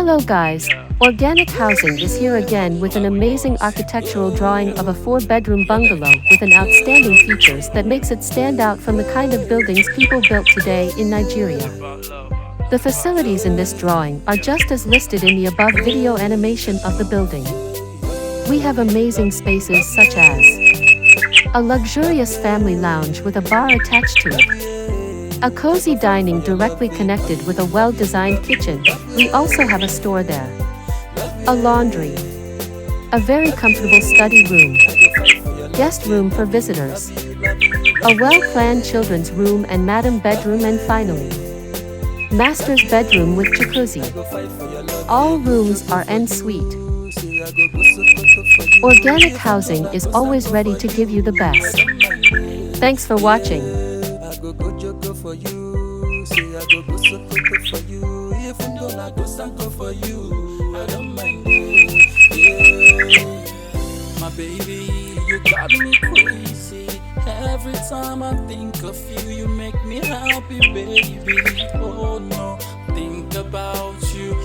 Hello guys, Organic Housing is here again with an amazing architectural drawing of a 4-bedroom bungalow with an outstanding features that makes it stand out from the kind of buildings people built today in Nigeria. The facilities in this drawing are just as listed in the above video animation of the building. We have amazing spaces such as a luxurious family lounge with a bar attached to it, a cozy dining directly connected with a well-designed kitchen. We also have a store there, a laundry, a very comfortable study room, guest room for visitors, a well-planned children's room and madam bedroom, and finally, master's bedroom with jacuzzi. All rooms are en suite. Organic Housing is always ready to give you the best. Thanks for watching. I go jogo for you, say I go sokoto for you, even though I go sanko for you, I don't mind you, yeah. My baby, you got me crazy, every time I think of you, you make me happy, baby, oh no, think about you.